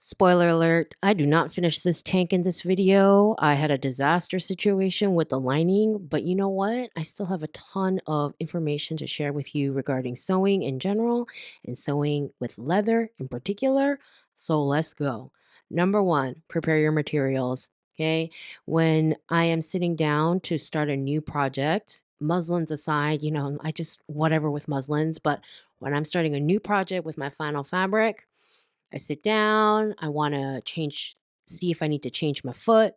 Spoiler alert, I do not finish this tank in this video. I had a disaster situation with the lining, but you know what? I still have a ton of information to share with you regarding sewing in general and sewing with leather in particular. So let's go. Number one, prepare your materials. Okay. When I am sitting down to start a new project, muslins aside, I just whatever with muslins, but when I'm starting a new project with my final fabric, I sit down, I wanna see if I need to change my foot,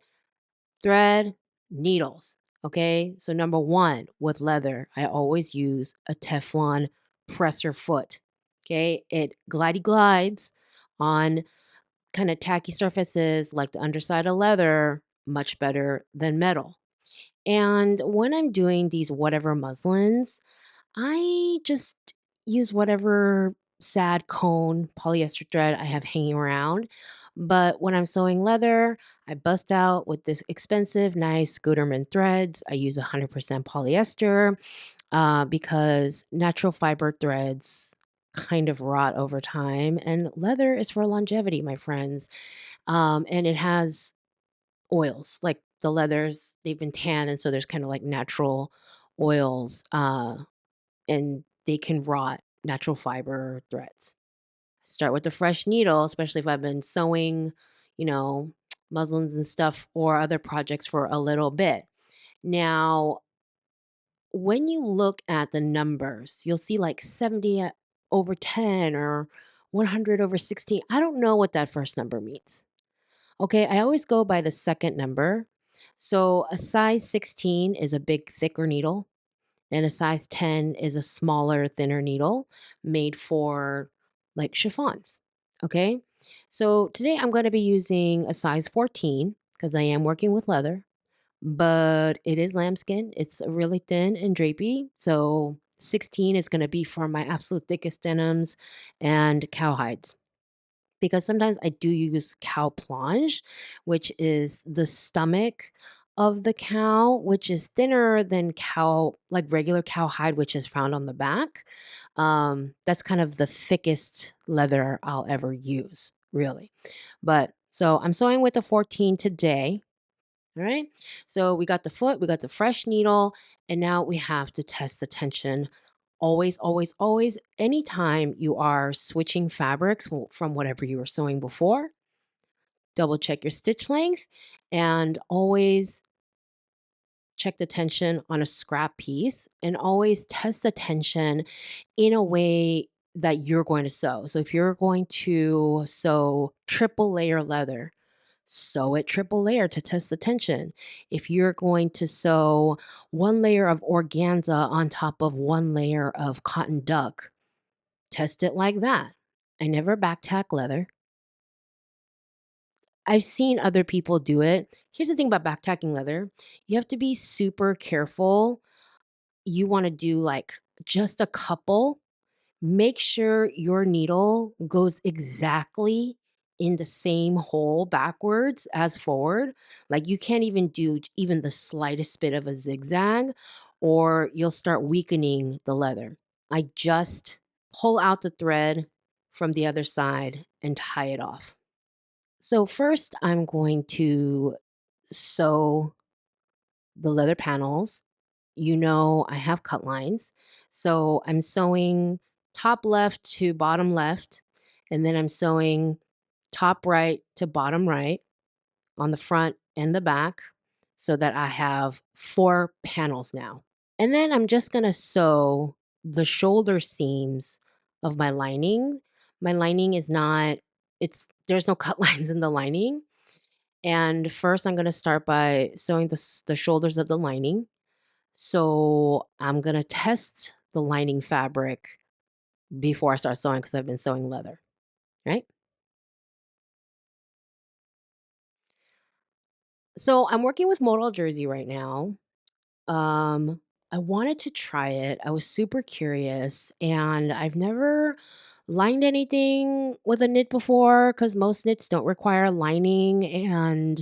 thread, needles, okay? So number 1, with leather, I always use a Teflon presser foot, okay? It glides on kinda tacky surfaces like the underside of leather much better than metal. And when I'm doing these whatever muslins, I just use whatever sad cone polyester thread I have hanging around. But when I'm sewing leather, I bust out with this expensive, nice Gutermann threads. I use 100% polyester because natural fiber threads kind of rot over time, and leather is for longevity, my friends. And it has oils like the leathers; they've been tanned, and so there's kind of like natural oils. And they can rot natural fiber threads. Start with a fresh needle, especially if I've been sewing, you know, muslins and stuff or other projects for a little bit. Now, when you look at the numbers, you'll see like 70 over 10 or 100 over 16. I don't know what that first number means. Okay, I always go by the second number. So a size 16 is a big, thicker needle and a size 10 is a smaller, thinner needle made for like chiffons. Okay. So today I'm going to be using a size 14 because I am working with leather, but it is lambskin. It's really thin and drapey. So 16 is going to be for my absolute thickest denims and cowhides because sometimes I do use cow planche, which is the stomach of the cow, which is thinner than cow, like regular cowhide, which is found on the back. That's kind of the thickest leather I'll ever use, really. But so I'm sewing with the 14 today. All right. So we got the foot, we got the fresh needle, and now we have to test the tension. Always, always, always, anytime you are switching fabrics from whatever you were sewing before, double check your stitch length and always check the tension on a scrap piece and always test the tension in a way that you're going to sew. So if you're going to sew triple layer leather, sew it triple layer to test the tension. If you're going to sew one layer of organza on top of one layer of cotton duck, test it like that. I never back tack leather. I've seen other people do it. Here's the thing about back tacking leather. You have to be super careful. You want to do like just a couple. Make sure your needle goes exactly in the same hole backwards as forward. Like you can't even do even the slightest bit of a zigzag or you'll start weakening the leather. I just pull out the thread from the other side and tie it off. So first I'm going to sew the leather panels. I have cut lines. So I'm sewing top left to bottom left, and then I'm sewing top right to bottom right on the front and the back so that I have 4 panels now. And then I'm just going to sew the shoulder seams of my lining. My lining is not there's no cut lines in the lining. And first I'm going to start by sewing the shoulders of the lining. So I'm gonna test the lining fabric before I start sewing because I've been sewing leather, right? So I'm working with modal jersey right now. Um, I wanted to try it. I was super curious, and I've never lined anything with a knit before because most knits don't require lining.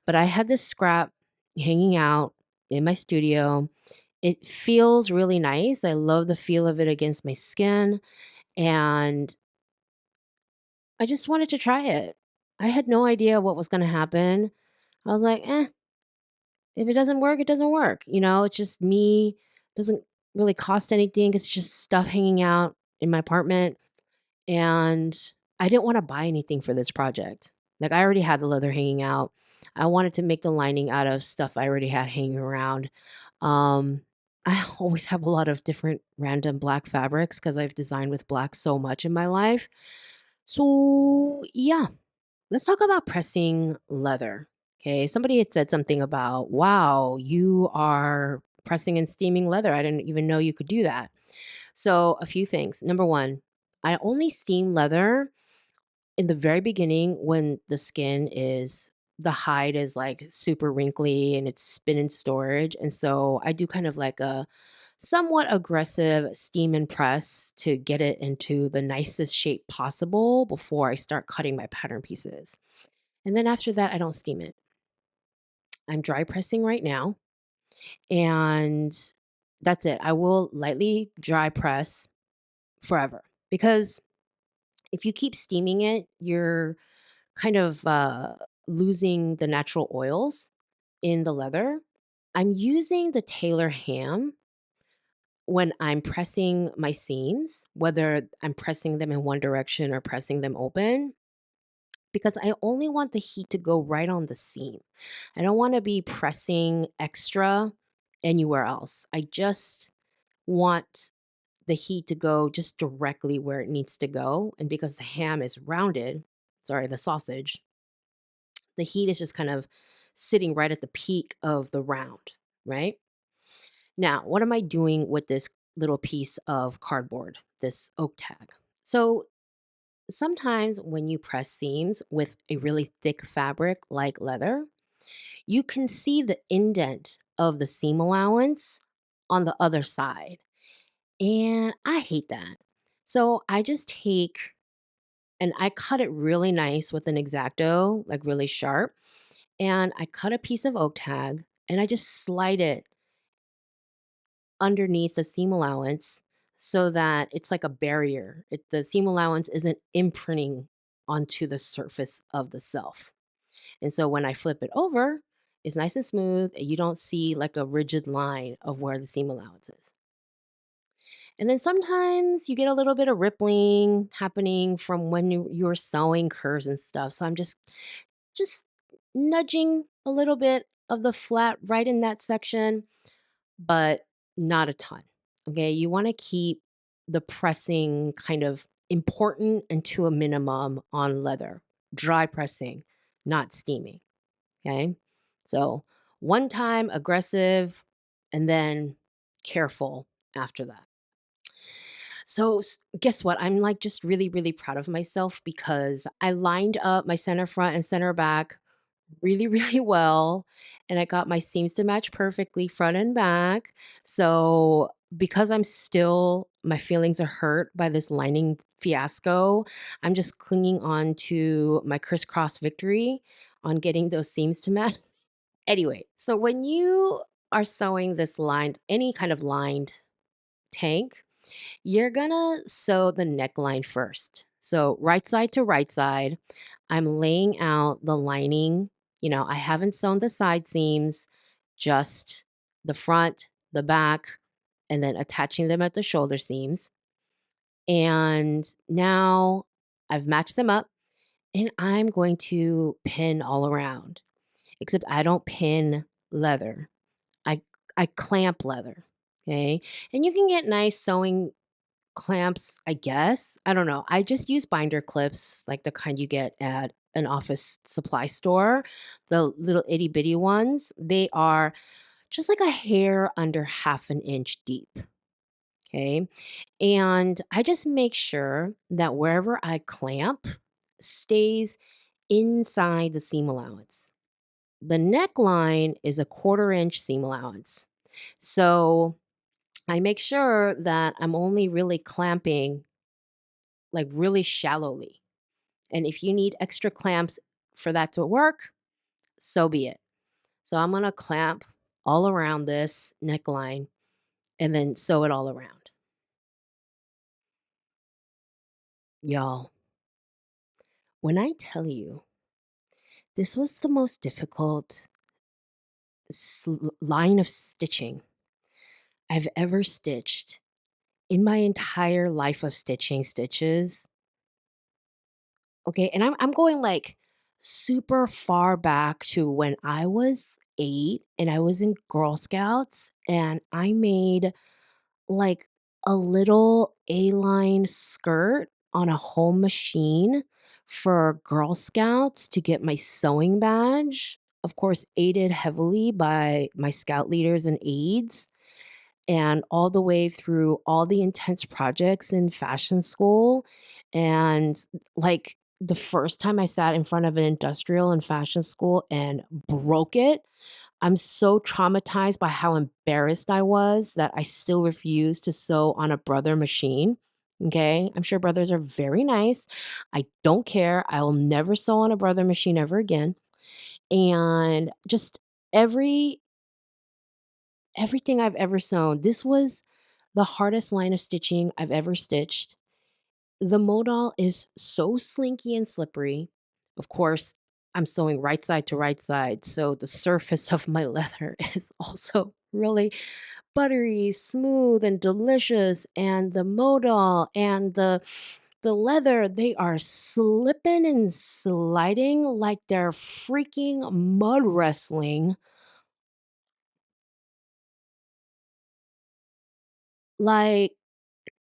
But I had this scrap hanging out in my studio. It feels really nice. I love the feel of it against my skin. And I just wanted to try it. I had no idea what was gonna happen. I was like, "Eh, if it doesn't work, it doesn't work." It's just me. Doesn't really cost anything 'cause it's just stuff hanging out in my apartment, and I didn't wanna buy anything for this project. Like, I already had the leather hanging out. I wanted to make the lining out of stuff I already had hanging around. Um, I always have a lot of different random black fabrics because 'cause I've designed with black so much in my life. So, yeah, let's talk about pressing leather. Okay. Somebody had said something about, wow, you are pressing and steaming leather. I didn't even know you could do that. So, a few things. Number one, I only steam leather in the very beginning when the hide is like super wrinkly and it's been in storage. And so I do kind of like a somewhat aggressive steam and press to get it into the nicest shape possible before I start cutting my pattern pieces. And then after that, I don't steam it. I'm dry pressing right now, and that's it. I will lightly dry press forever because if you keep steaming it, you're kind of losing the natural oils in the leather. I'm using the Tailor ham when I'm pressing my seams, whether I'm pressing them in one direction or pressing them open, because I only want the heat to go right on the seam. I don't want to be pressing extra anywhere else. I just want the heat to go just directly where it needs to go. And because the ham is rounded, sorry, the sausage, the heat is just kind of sitting right at the peak of the round, right? Now, what am I doing with this little piece of cardboard, this oak tag? So, sometimes when you press seams with a really thick fabric like leather, you can see the indent of the seam allowance on the other side. And I hate that. So, I just take and I cut it really nice with an X-Acto, like really sharp. And I cut a piece of oak tag and I just slide it underneath the seam allowance so that it's like a barrier. The seam allowance isn't imprinting onto the surface of the self. And so when I flip it over, it's nice and smooth. And you don't see like a rigid line of where the seam allowance is. And then sometimes you get a little bit of rippling happening from when you're sewing curves and stuff. So I'm just nudging a little bit of the flat right in that section, but not a ton. Okay. You want to keep the pressing kind of important and to a minimum on leather, dry pressing, not steaming. Okay. So one time aggressive and then careful after that. So guess what? I'm like just really, really proud of myself because I lined up my center front and center back really, really well. And I got my seams to match perfectly front and back. So because my feelings are hurt by this lining fiasco, I'm just clinging on to my crisscross victory on getting those seams to match. Anyway, so when you are sewing this any kind of lined tank, you're gonna sew the neckline first. So right side to right side, I'm laying out the lining. I haven't sewn the side seams, just the front, the back, and then attaching them at the shoulder seams. And now I've matched them up and I'm going to pin all around. Except I don't pin leather. I I clamp leather. Okay. And you can get nice sewing clamps, I guess. I don't know. I just use binder clips, like the kind you get at an office supply store, the little itty bitty ones. They are just like a hair under half an inch deep. Okay. And I just make sure that wherever I clamp stays inside the seam allowance. The neckline is a 1/4 inch seam allowance. So I make sure that I'm only really clamping like really shallowly. And if you need extra clamps for that to work, so be it. So I'm going to clamp all around this neckline and then sew it all around. Y'all, when I tell you This was the most difficult line of stitching I've ever stitched in my entire life of stitching stitches. Okay, and I'm going, like, super far back to when I was 8 and I was in Girl Scouts, and I made, like, a little A-line skirt on a home machine for Girl Scouts to get my sewing badge, of course, aided heavily by my scout leaders and aides, and all the way through all the intense projects in fashion school. And like the first time I sat in front of an industrial in fashion school and broke it, I'm so traumatized by how embarrassed I was that I still refuse to sew on a brother machine. Okay. I'm sure brothers are very nice. I don't care. I will never sew on a brother machine ever again. And just every everything I've ever sewn, this was the hardest line of stitching I've ever stitched. The modal is so slinky and slippery. Of course, I'm sewing right side to right side, so the surface of my leather is also really buttery, smooth, and delicious. And the modal and the leather, they are slipping and sliding like they're freaking mud wrestling. Like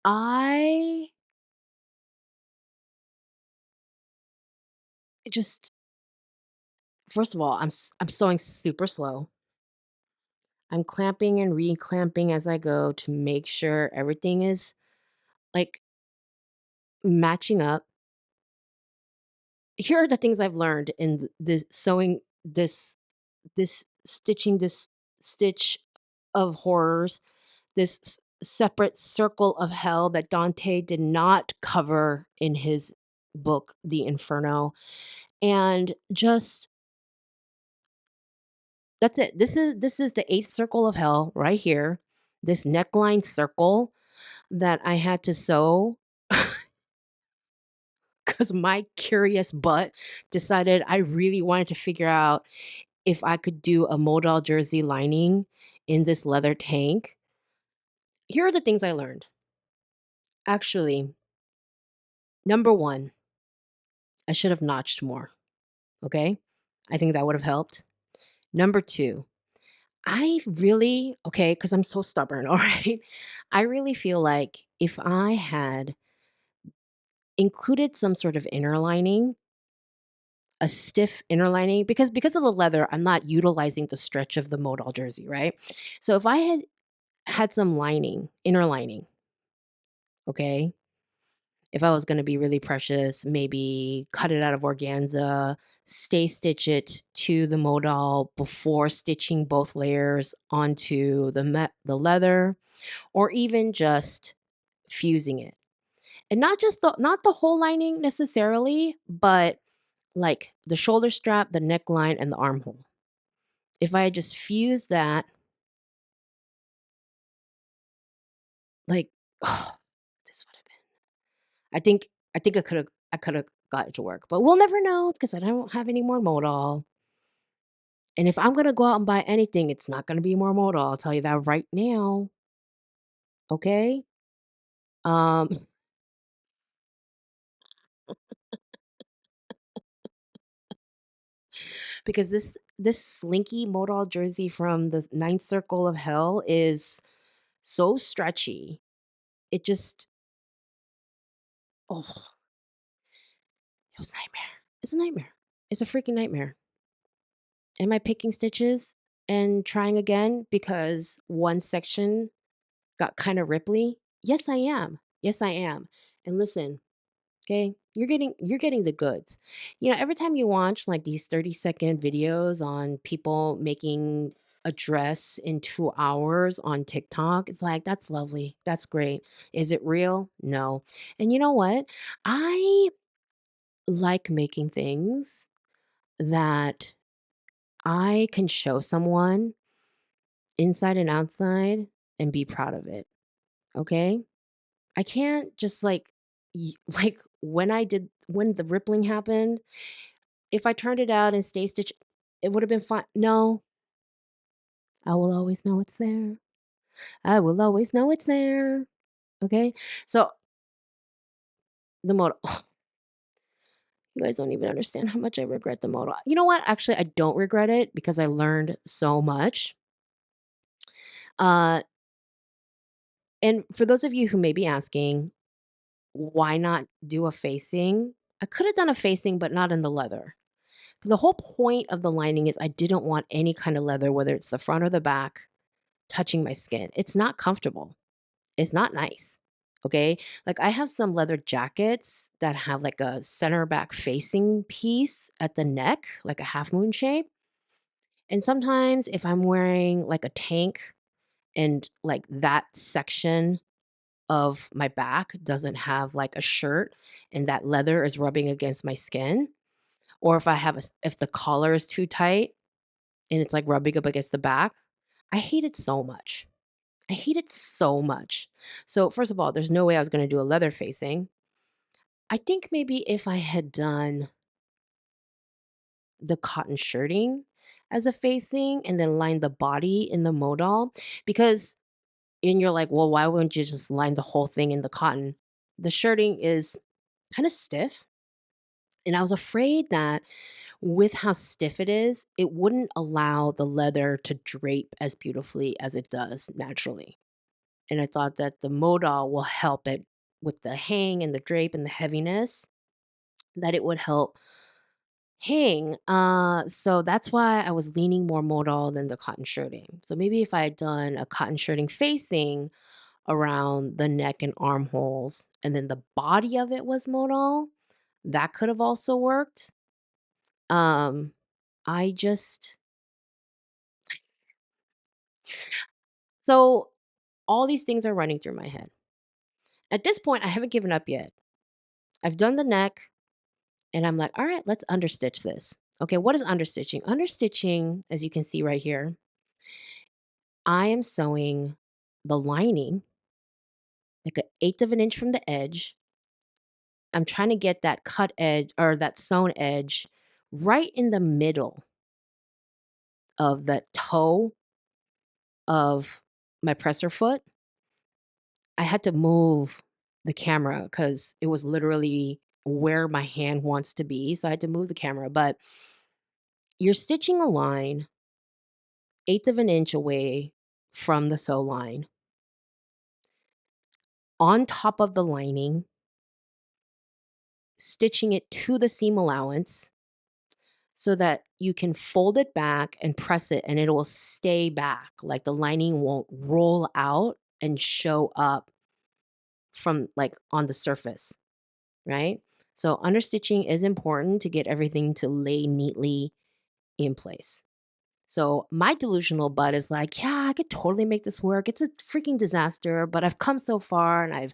I just first of all, I'm sewing super slow. I'm clamping and reclamping as I go to make sure everything is, like, matching up. Here are the things I've learned in this sewing this stitching this stitch of horrors, this separate circle of hell that Dante did not cover in his book, The Inferno, and just that's it. This is the 8th circle of hell right here, this neckline circle that I had to sew because my curious butt decided I really wanted to figure out if I could do a modal jersey lining in this leather tank. Here are the things I learned. Actually, number 1, I should have notched more, okay? I think that would have helped. Number 2, I really okay, because 'cause I'm so stubborn, alright? I really feel like if I had included some sort of inner lining, a stiff inner lining, because of the leather, I'm not utilizing the stretch of the modal jersey, right? So if I had had some lining, inner lining, okay? If I was gonna be really precious, maybe cut it out of organza, stay stitch it to the modal before stitching both layers onto the leather, or even just fusing it. And not the whole lining necessarily, but like the shoulder strap, the neckline, and the armhole. If I had just fused that, like, this would have been I think I coulda got it to work, but we'll never know because I don't have any more modal. And if I'm gonna go out and buy anything, it's not gonna be more modal, I'll tell you that right now, okay? Um, because this slinky modal jersey from the ninth circle of hell is so stretchy. It just oh, it was a nightmare. It's a nightmare. It's a freaking nightmare. Am I picking stitches and trying again because one section got kinda ripply? Yes, I am. Yes, I am. And listen, okay, you're getting the goods. You know, every time you watch, like, these 30-second videos on people making a dress in 2 hours on TikTok, it's like, "That's lovely. That's great." Is it real? No. And you know what? I like making things that I can show someone inside and outside and be proud of it, okay? I can't just, like, when the rippling happened, If I turned it out and stay stitched, it would have been fine. No, I will always know it's there. I will always know it's there. Okay? So the modal you guys don't even understand how much I regret the modal. You know what? Actually, I don't regret it because I learned so much. Uh, and for those of you who may be asking, why not do a facing? I could have done a facing, but not in the leather. The whole point of the lining is I didn't want any kind of leather, whether it's the front or the back, touching my skin. It's not comfortable. It's not nice. Okay. Like I have some leather jackets that have like a center back facing piece at the neck, like a half moon shape. And sometimes if I'm wearing like a tank and like that section of my back doesn't have like a shirt and that leather is rubbing against my skin, or if I have if the collar is too tight and it's like rubbing up against the back, I hate it so much. I hate it so much. So, first of all, there's no way I was going to do a leather facing. I think maybe if I had done the cotton shirting as a facing and then lined the body in the modal, because, and you're like, well, why wouldn't you just line the whole thing in the cotton? The shirting is kind of stiff. And I was afraid that with how stiff it is, it wouldn't allow the leather to drape as beautifully as it does naturally. And I thought that the modal will help it with the hang and the drape and the heaviness, that it would help hang. So that's why I was leaning more modal than the cotton shirting. So maybe if I had done a cotton shirting facing around the neck and armholes, and then the body of it was modal, that could have also worked. Um, I just so all these things are running through my head. At this point, I haven't given up yet. I've done the neck. And I'm like, all right, let's understitch this. Okay, what is understitching? Understitching, as you can see right here, I am sewing the lining like an eighth of an inch from the edge. I'm trying to get that cut edge or that sewn edge right in the middle of the toe of my presser foot. I had to move the camera because it was literally where my hand wants to be. So I had to move the camera. But you're stitching a line eighth of an inch away from the sew line on top of the lining, stitching it to the seam allowance so that you can fold it back and press it and it will stay back. Like the lining won't roll out and show up from like on the surface, right? So understitching is important to get everything to lay neatly in place. So my delusional butt is like, yeah, I could totally make this work. It's a freaking disaster, but I've come so far and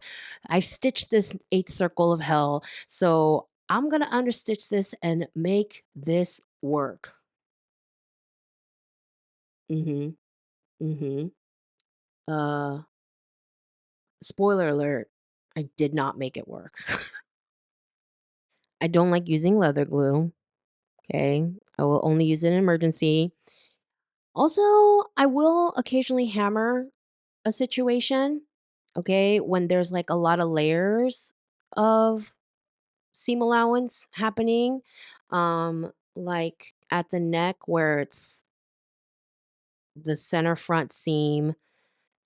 I've stitched this eighth circle of hell. So I'm gonna understitch this and make this work. Mm-hmm. Mm-hmm. Uh Spoiler alert, I did not make it work. I don't like using leather glue. Okay. I will only use it in emergency. Also, I will occasionally hammer a situation, okay, when there's like a lot of layers of seam allowance happening, like at the neck where it's the center front seam,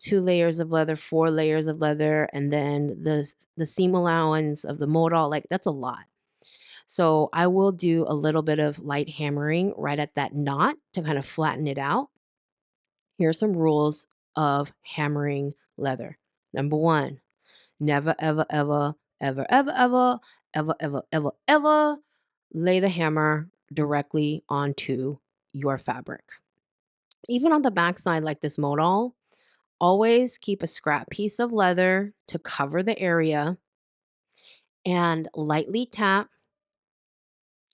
2 layers of leather, 4 layers of leather, and then the seam allowance of the modal, like that's a lot. So I will do a little bit of light hammering right at that knot to kind of flatten it out. Here are some rules of hammering leather. Number one, never, ever, ever, ever, ever, ever, ever, ever, ever, ever lay the hammer directly onto your fabric. Even on the backside, like this modal, always keep a scrap piece of leather to cover the area and lightly tap.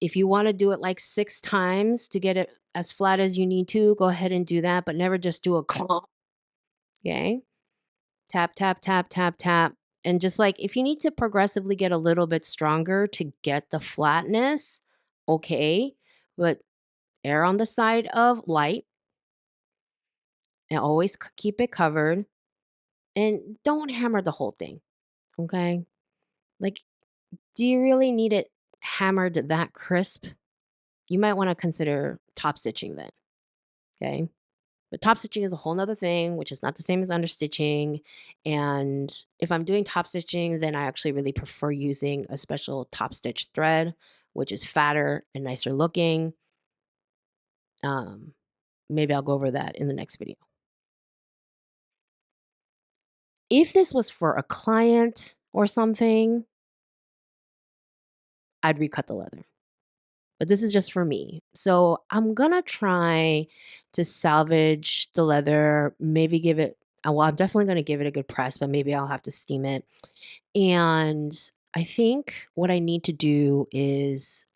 If you want to do it like 6 times to get it as flat as you need to, go ahead and do that, but never just do a clomp. Okay. Tap, tap, tap, tap, tap. And just like if you need to progressively get a little bit stronger to get the flatness okay, but err on the side of light and always keep it covered and don't hammer the whole thing, okay? Like, do you really need it hammered that crisp? You might want to consider top stitching then, okay? But top stitching is a whole nother thing, which is not the same as understitching. And if I'm doing top stitching, then I actually really prefer using a special top stitch thread, which is fatter and nicer looking. Um, Maybe I'll go over that in the next video. If this was for a client or something, I'd recut the leather. But this is just for me. So I'm gonna try to salvage the leather, maybe give it well, I'm definitely gonna give it a good press, but maybe I'll have to steam it. And I think what I need to do is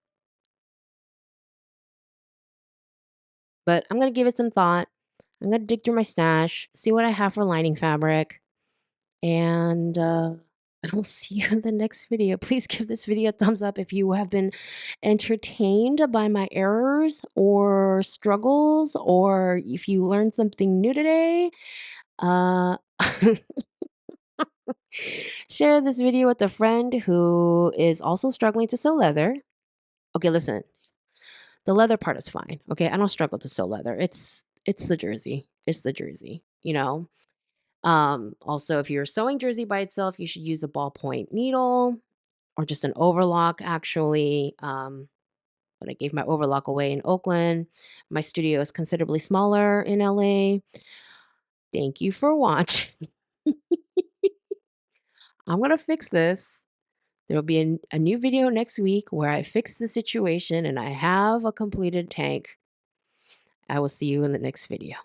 but I'm gonna give it some thought. I'm gonna dig through my stash, see what I have for lining fabric, and I will see you in the next video. Please give this video a thumbs up if you have been entertained by my errors or struggles, or if you learned something new today. Uh, Share this video with a friend who is also struggling to sew leather. Okay, listen, the leather part is fine. Okay, I don't struggle to sew leather. It's the jersey. It's the jersey. Also, if you're sewing jersey by itself, you should use a ballpoint needle or just an overlock, actually. But I gave my overlock away in Oakland. My studio is considerably smaller in LA. Thank you for watching. I'm going to fix this. There will be a new video next week where I fix the situation and I have a completed tank. I will see you in the next video.